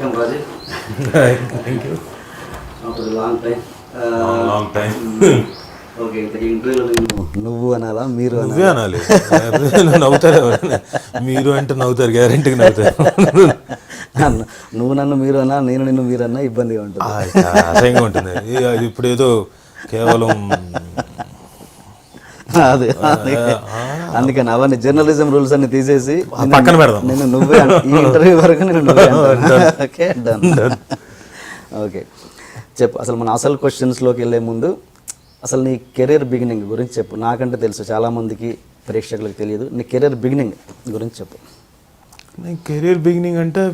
Welcome, Rajiv. Thank you. After a long time. Long time. Okay, ఇంతకీ ఇంటర్వ్యూలో నువ్వు అనాలా మీరు నువ్వే అనాలి. నవ్వుతారు ఎవరైనా. మీరు అంటే నవ్వుతారు, గ్యారెంటీగా నవ్వుతారు. నువ్వు నన్ను మీరు అన్నా, నేను నిన్ను మీరు అన్నా ఇబ్బందిగా ఉంటుంది, అసహ్యంగా ఉంటుంది. అది ఇప్పుడు ఏదో కేవలం అదే అందుకని అవన్నీ జర్నలిజం రూల్స్ అన్ని తీసేసి పక్కన పెడదాం. నేను నువ్వే ఈ ఇంటర్వ్యూ వరకు నేను నువ్వే ఓకే డన్. ఓకే చెప్పు, అసలు మన అసలు క్వశ్చన్స్లోకి వెళ్ళే ముందు అసలు నీ కెరీర్ బిగినింగ్ గురించి చెప్పు. నాకంటే తెలుసు, చాలామందికి ప్రేక్షకులకు తెలియదు. నీ కెరీర్ బిగినింగ్ గురించి చెప్పు. నీ కెరీర్ బిగినింగ్ అంటే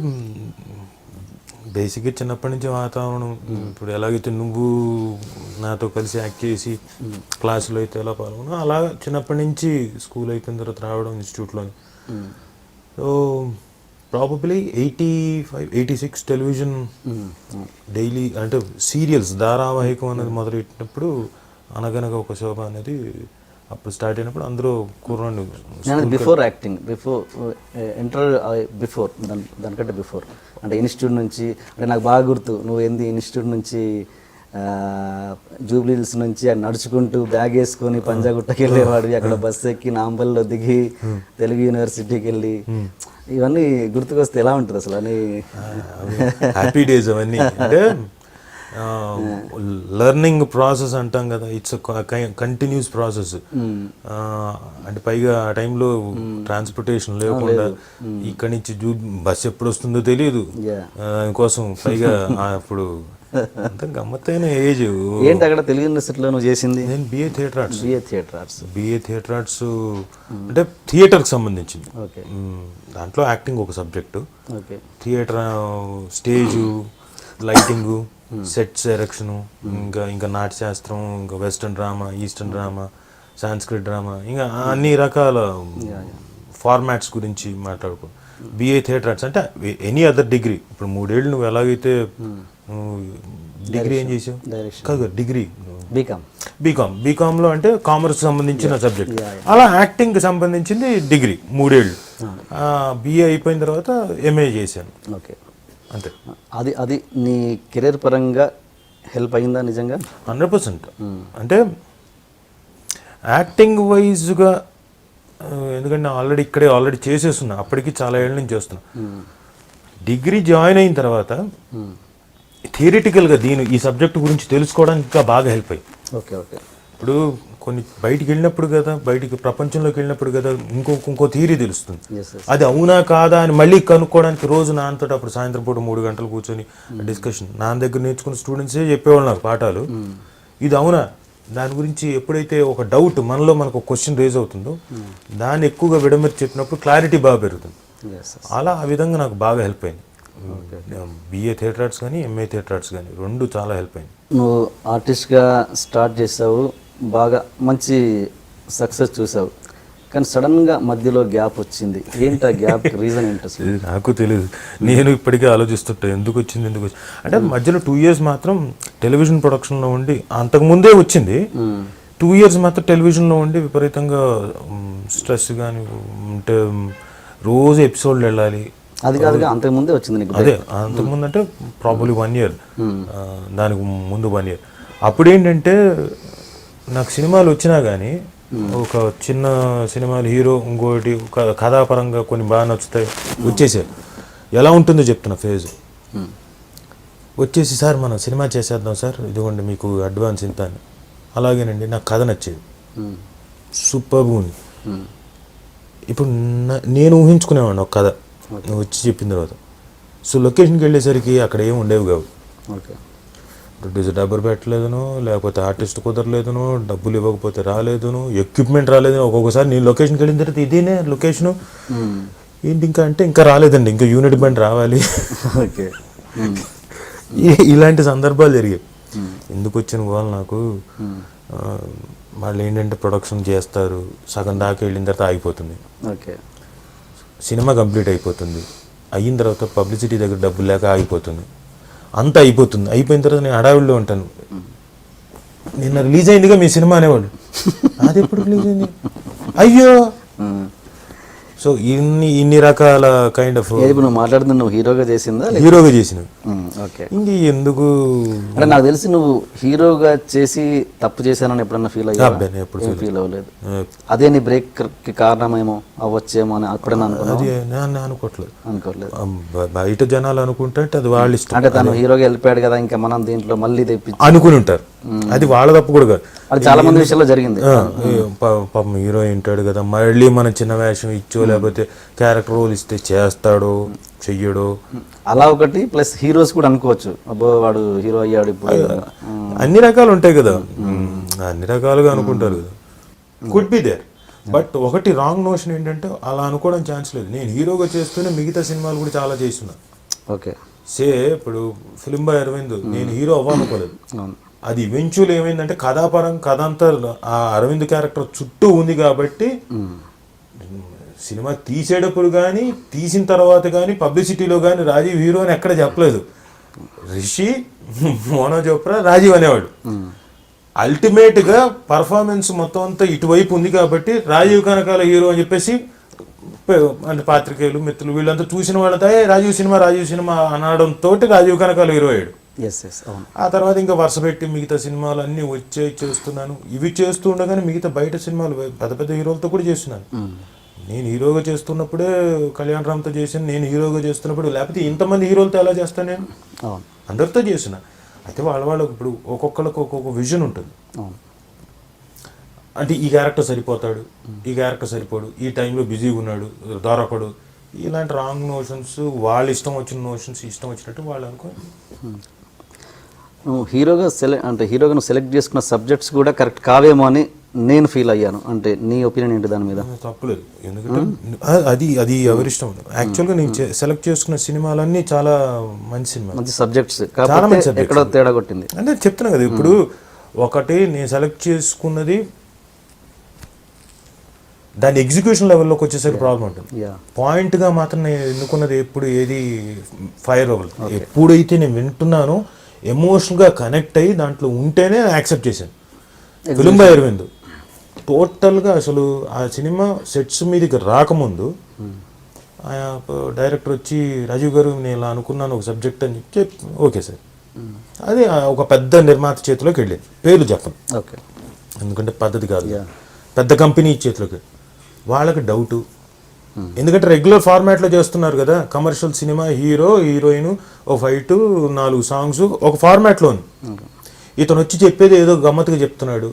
బేసిక్గా చిన్నప్పటి నుంచి వాతావరణం, ఇప్పుడు ఎలాగైతే నువ్వు నాతో కలిసి యాక్ట్ చేసి క్లాసులో అయితే ఎలా పాల్గొన్నా, అలా చిన్నప్పటి నుంచి స్కూల్ అయిపోయిన తర్వాత రావడం ఇన్స్టిట్యూట్లో. సో ప్రాబబ్లీ 85, 86 టెలివిజన్ డైలీ అంటే సీరియల్స్ ధారావాహికం అనేది మొదలెట్టినప్పుడు అనగనగా ఒక శోభ అనేది అప్పుడు స్టార్ట్ అయినప్పుడు అందరూ కుర్రాండి. బిఫోర్ యాక్టింగ్, బిఫోర్ దానికంటే బిఫోర్ అంటే ఇన్స్టిట్యూట్ నుంచి, అంటే నాకు బాగా గుర్తు, నువ్వు ఏంది ఇన్స్టిట్యూట్ నుంచి జూబ్లీ హిల్స్ నుంచి నడుచుకుంటూ బ్యాగ్ వేసుకొని పంజాగుట్టకి వెళ్ళేవాడివి, అక్కడ బస్సు ఎక్కి నాంపల్లిలో దిగి తెలుగు యూనివర్సిటీకి వెళ్ళి, ఇవన్నీ గుర్తుకొస్తే ఎలా ఉంటుంది అసలు? అని హ్యాపీ డేస్ అవన్నీ. అంటే లెర్నింగ్ ప్రాసెస్ అంటాం కదా, ఇట్స్ కంటిన్యూస్ ప్రాసెస్. అంటే పైగా ఆ టైంలో ట్రాన్స్పోర్టేషన్ లేకుండా ఇక్కడి నుంచి బస్ ఎప్పుడు వస్తుందో తెలియదు, దానికోసం పైగా అప్పుడు అంత గమ్మత్తైన ఏజ్. ఏంటి అక్కడ తెలుగు యూనివర్సిటీలో నువ్వు చేసింది? నేను బిఏ థియేటర్ ఆర్ట్స్. అంటే థియేటర్కి సంబంధించింది. దాంట్లో యాక్టింగ్ ఒక subject, theatre stage, lighting, sets erection, ఇంకా నాట్యశాస్త్రం, ఇంకా western drama, eastern drama, Sanskrit drama, ఇంకా అన్ని రకాల ఫార్మాట్స్ గురించి మాట్లాడుకో. బిఏ థియేటర్ ఆర్ట్స్ అంటే ఎనీ అదర్ డిగ్రీ. ఇప్పుడు 3 ఏళ్ళు నువ్వు ఎలాగైతే డిగ్రీ ఏం చేసావు కాదు, డిగ్రీ బీకామ్లో అంటే కామర్స్ సంబంధించిన సబ్జెక్ట్, అలా యాక్టింగ్కి సంబంధించింది డిగ్రీ 3 ఏళ్ళు. బిఏ అయిపోయిన తర్వాత ఎంఏ చేశాను. ఓకే, అంతే. అది నీ కెరీర్ పరంగా హెల్ప్ అయిందా నిజంగా? 100%. అంటే యాక్టింగ్ వైజ్గా, ఎందుకంటే ఆల్రెడీ చేసేస్తున్నా, అప్పటికి చాలా ఏళ్ళ నుంచి చేస్తున్నా. డిగ్రీ జాయిన్ అయిన తర్వాత థియరిటికల్గా ఈ సబ్జెక్ట్ గురించి తెలుసుకోవడానికి ఇంకా బాగా హెల్ప్ అయ్యి. ఓకే. ఇప్పుడు కొన్ని బయటికి వెళ్ళినప్పుడు కదా, బయటికి ప్రపంచంలోకి వెళ్ళినప్పుడు కదా ఇంకో థియరీ తెలుస్తుంది. అది అవునా కాదా అని మళ్ళీ కనుక్కోవడానికి రోజు నాన్నతో అప్పుడు సాయంత్రం పూట 3 గంటలు కూర్చొని డిస్కషన్. నాన్న దగ్గర నేర్చుకున్న స్టూడెంట్సే చెప్పేవాళ్ళు నాకు పాఠాలు. ఇది అవునా, దాని గురించి ఎప్పుడైతే ఒక డౌట్ మనకు ఒక క్వశ్చన్ రేజ్ అవుతుందో దాన్ని ఎక్కువగా విడమర్చి చెప్పినప్పుడు క్లారిటీ బాగా పెరుగుతుంది. అలా ఆ విధంగా నాకు బాగా హెల్ప్ అయింది. బిఏ థియేటర్ ఆర్ట్స్ కానీ ఎంఏ థియేటర్ ఆర్ట్స్ కానీ 2 చాలా హెల్ప్ అయింది. నువ్వు ఆర్టిస్ట్గా స్టార్ట్ చేసావు, బాగా మంచి సక్సెస్ చూసావు, కానీ సడన్గా మధ్యలో గ్యాప్ వచ్చింది. ఏంటి ఆ గ్యాప్ రీజన్ ఏంటి అసలు? నాకు తెలియదు. నేను ఇప్పటికే ఆలోచిస్తుంటా ఎందుకు వచ్చింది. అంటే మధ్యలో 2 years మాత్రం టెలివిజన్ ప్రొడక్షన్లో ఉండి, అంతకుముందే వచ్చింది 2 years మాత్రం టెలివిజన్లో ఉండి విపరీతంగా స్ట్రెస్ కానీ ఉంటే, రోజు ఎపిసోడ్లు వెళ్ళాలి. అది కాదుగా అంతకుముందే వచ్చింది నీకు? అదే, అంతకుముందు అంటే ప్రాబబ్లీ 1 year, దానికి ముందు 1 year. అప్పుడు ఏంటంటే నాకు సినిమాలు వచ్చినా కానీ ఒక చిన్న సినిమాలు హీరో, ఇంకోటి కథాపరంగా కొన్ని బాగా నచ్చుతాయి, వచ్చేసాయి. ఎలా ఉంటుందో చెప్తున్నా ఫేజ్. వచ్చేసి సార్ మనం సినిమా చేసేద్దాం సార్, ఇదిగోండి మీకు అడ్వాన్స్ ఇంత అని. అలాగేనండి, నాకు కథ నచ్చేది, సూపర్గా ఉంది. ఇప్పుడు నేను ఊహించుకునేవాడిని ఒక కథ, నువ్వు వచ్చి చెప్పిన తర్వాత. సో లొకేషన్కి వెళ్ళేసరికి అక్కడ ఏమి ఉండేవి కావు. ప్రొడ్యూసర్ డబ్బులు పెట్టలేదును, లేకపోతే ఆర్టిస్ట్ కుదరలేదును, డబ్బులు ఇవ్వకపోతే రాలేదును, ఎక్విప్మెంట్ రాలేదును. ఒక్కొక్కసారి నేను లొకేషన్కి వెళ్ళిన తర్వాత ఇదేనే లొకేషను ఏంటి ఇంకా అంటే ఇంకా రాలేదండి, ఇంకా యూనిట్ బండ్ రావాలి. ఓకే, ఇలాంటి సందర్భాలు జరిగాయి. ఎందుకు వచ్చిన వాళ్ళు నాకు వాళ్ళు ఏంటంటే ప్రొడక్షన్ చేస్తారు, సగం దాకా వెళ్ళిన తర్వాత ఆగిపోతుంది. ఓకే, సినిమా కంప్లీట్ అయిపోతుంది, అయిన తర్వాత పబ్లిసిటీ దగ్గర డబ్బులు లేక ఆగిపోతుంది, అంతా అయిపోతుంది. అయిపోయిన తర్వాత నేను హడావిడిలో ఉంటాను. నిన్న రిలీజ్ అయిందిగా మీ సినిమా అనేవాళ్ళు, అది ఎప్పుడు రిలీజ్ అయింది, అయ్యో సో ఇన్ని రకాల కైండ్ ఆఫ్ ఏది ఇప్పుడు నువ్వు మాట్లాడుతున్నా నువ్వు హీరోగా చేసిందా హీరోగా చేసినవి. ఓకే. ఇంక ఎందుకు అంటే నాకు తెలిసి నువ్వు హీరోగా చేసి తప్పు చేశానని ఎప్పుడన్నా ఫీల్ అయ్యా? ఎప్పుడు ఫీల్ అవ్వలేదు. అదే నీ బ్రేక్ కి కారణమేమో అవ్వచ్చేమో అని అప్పుడన్నా అది నేను అనుకోవట్లేదు. అనుకోలేదు. బయట జనాలు అనుకుంటే అది వాళ్ళ ఇష్టం. అంటే తను హీరోగా వెళ్ళిపోయాడు కదా ఇంకా మనం దీంట్లో మళ్ళీ తెప్పి అనుకుని ఉంటారు. అది వాళ్ళ తప్పు కూడా కాదు. అది చాలా మంది విషయాల్లో జరిగింది. పాపం హీరో ఉంటాడు కదా, మళ్ళీ మన చిన్న వేషం ఇచ్చో లేకపోతే క్యారెక్టర్ రోల్ ఇస్తే చేస్తాడో చెయ్యడో అలా ఒకటి. ప్లస్ హీరోస్ కూడా అనుకోవచ్చు, అబ్బో వాడు హీరో అయ్యాడు ఇప్పుడు. అన్ని రకాలు ఉంటాయి కదా, అన్ని రకాలుగా అనుకుంటారు కదా. Could be there. బట్ ఒకటి రాంగ్ నోషన్ ఏంటంటే అలా అనుకోవడం ఛాన్స్ లేదు. నేను హీరోగా చేస్తూనే మిగతా సినిమాలు కూడా చాలా చేస్తున్నా. ఓకే. ఇప్పుడు ఫిలిం బాయ్ అరవింద్ నేను హీరో అవ్వాలనుకోలేదు. అది ఈవెంచువల్ ఏమైందంటే కథాపరం కథ అంతా ఆ అరవింద్ క్యారెక్టర్ చుట్టూ ఉంది కాబట్టి సినిమా తీసేటప్పుడు కానీ తీసిన తర్వాత కానీ పబ్లిసిటీలో కానీ రాజీవ్ హీరో అని ఎక్కడ చెప్పలేదు. రిషి, మోనో చోప్రా, రాజీవ్ అనేవాడు. అల్టిమేట్గా పర్ఫార్మెన్స్ మొత్తం అంతా ఇటువైపు ఉంది కాబట్టి రాజీవ్ కనకాల హీరో అని చెప్పేసి అంటే పాత్రికేయులు మిత్రులు వీళ్ళంతా చూసిన వాళ్ళతో రాజీవ్ సినిమా అనడంతో రాజీవ్ కనకాల హీరో అయ్యాడు. ఆ తర్వాత ఇంకా వరుస పెట్టి మిగతా సినిమాలు అన్నీ చేస్తున్నాను. ఇవి చేస్తూ ఉండగానే మిగతా బయట సినిమాలు పెద్ద పెద్ద హీరోలతో కూడా చేస్తున్నాను. నేను హీరోగా చేస్తున్నప్పుడే కళ్యాణ్ రామ్తో చేశాను. నేను హీరోగా చేస్తున్నప్పుడు లేకపోతే ఇంతమంది హీరోలతో ఎలా చేస్తాను? నేను అందరితో చేసిన. అయితే వాళ్ళకి ఇప్పుడు ఒక్కొక్కరికి ఒక్కొక్క విజన్ ఉంటుంది. అంటే ఈ క్యారెక్టర్ సరిపోతాడు, ఈ క్యారెక్టర్ సరిపోడు, ఈ టైంలో బిజీగా ఉన్నాడు, దొరకడు, ఇలాంటి రాంగ్ నోషన్స్, వాళ్ళ ఇష్టం వచ్చిన నోషన్స్ ఇష్టం వచ్చినట్టు వాళ్ళు అనుకో. నువ్వు హీరోగా నువ్వు సెలెక్ట్ చేసుకున్న సబ్జెక్ట్స్ కూడా కరెక్ట్ కావేమో అని నేను ఫీల్ అయ్యాను. అంటే నీ ఒపీనియన్ ఏంటి దాని మీద? తప్పులేదు, ఎందుకంటే అది ఎవరిష్టం. యాక్చువల్గా నేను సెలెక్ట్ చేసుకున్న సినిమాలన్నీ చాలా మంచి సినిమా, మంచి సబ్జెక్ట్స్, ఎక్కడో తేడా కొట్టింది అంటే చెప్తున్నా కదా. ఇప్పుడు ఒకటి నేను సెలెక్ట్ చేసుకున్నది దాని ఎగ్జిక్యూషన్ లెవెల్లోకి వచ్చేసరికి ప్రాబ్లం ఉంటుంది. పాయింట్గా మాత్రం నేను ఎన్నుకున్నది ఎప్పుడు ఏది ఫైర్ అవ్వదు. ఎప్పుడైతే నేను వింటున్నానో ఎమోషనల్గా కనెక్ట్ అయ్యి దాంట్లో ఉంటేనే యాక్సెప్ట్ చేశాను. ఫిలిం బాయ్ అరవింద్ టోటల్గా అసలు ఆ సినిమా సెట్స్ మీదకి రాకముందు డైరెక్టర్ వచ్చి రాజీవ్ గారు నేను ఇలా అనుకున్నాను ఒక సబ్జెక్ట్ అని చెప్పి ఓకే సార్, అది ఒక పెద్ద నిర్మాత చేతిలోకి వెళ్ళింది. పేర్లు చెప్పను ఎందుకంటే పద్ధతి కాదు. పెద్ద కంపెనీ చేతిలోకి వాళ్ళకి డౌటు, ఎందుకంటే రెగ్యులర్ ఫార్మాట్లో చేస్తున్నారు కదా. కమర్షియల్ సినిమా, హీరో హీరోయిన్, ఓ ఫైటు, 4 సాంగ్స్ ఒక ఫార్మాట్లో ఉంది. ఇతను వచ్చి చెప్పేది ఏదో గమ్మత్తుగా చెప్తున్నాడు.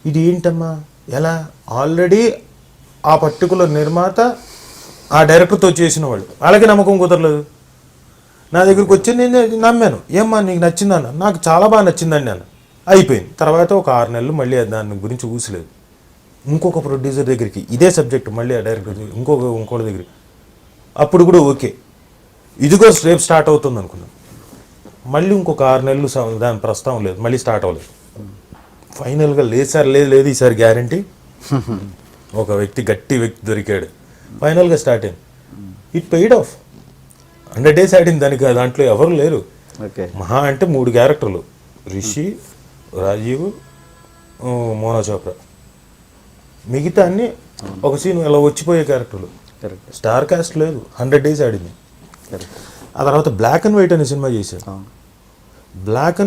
ఇది ఏంటమ్మా ఎలా? ఆల్రెడీ ఆ పర్టికులర్ నిర్మాత ఆ డైరెక్టర్తో చేసిన వాళ్ళు, వాళ్ళకి నమ్మకం కుదరలేదు. నా దగ్గరికి వచ్చి నేను నమ్మాను. ఏమ్మా నీకు నచ్చిందన్న? నాకు చాలా బాగా నచ్చిందండి అన్న. అయిపోయింది. తర్వాత ఒక 6 నెలలు మళ్ళీ దాని గురించి ఊసలేదు. ఇంకొక ప్రొడ్యూసర్ దగ్గరికి ఇదే సబ్జెక్ట్ మళ్ళీ ఆ డైరెక్టర్ ఇంకోటి దగ్గరికి, అప్పుడు కూడా ఓకే, ఇదిగో రేపు స్టార్ట్ అవుతుంది అనుకున్నాను. మళ్ళీ ఇంకొక 6 నెలలు దాని ప్రస్తావం లేదు, మళ్ళీ స్టార్ట్ అవ్వలేదు. ఫైనల్గా లేదు సార్, లేదు ఈసారి గ్యారంటీ. ఒక గట్టి వ్యక్తి దొరికాడు, ఫైనల్గా స్టార్ట్ అయింది. It paid of. 100 days ఆడింది దానికి. దాంట్లో ఎవరు లేరు. మహా అంటే 3 క్యారెక్టర్లు, రిషి, రాజీవ్, మోనా చోప్రా. మిగతా అన్ని ఒక సీన్ ఇలా వచ్చిపోయే క్యారెక్టర్లు. స్టార్ కాస్ట్ లేదు. 100 days ఆడింది. ఆ తర్వాత బ్లాక్ అండ్ వైట్ అనే సినిమా చేశాను. బ్లాక్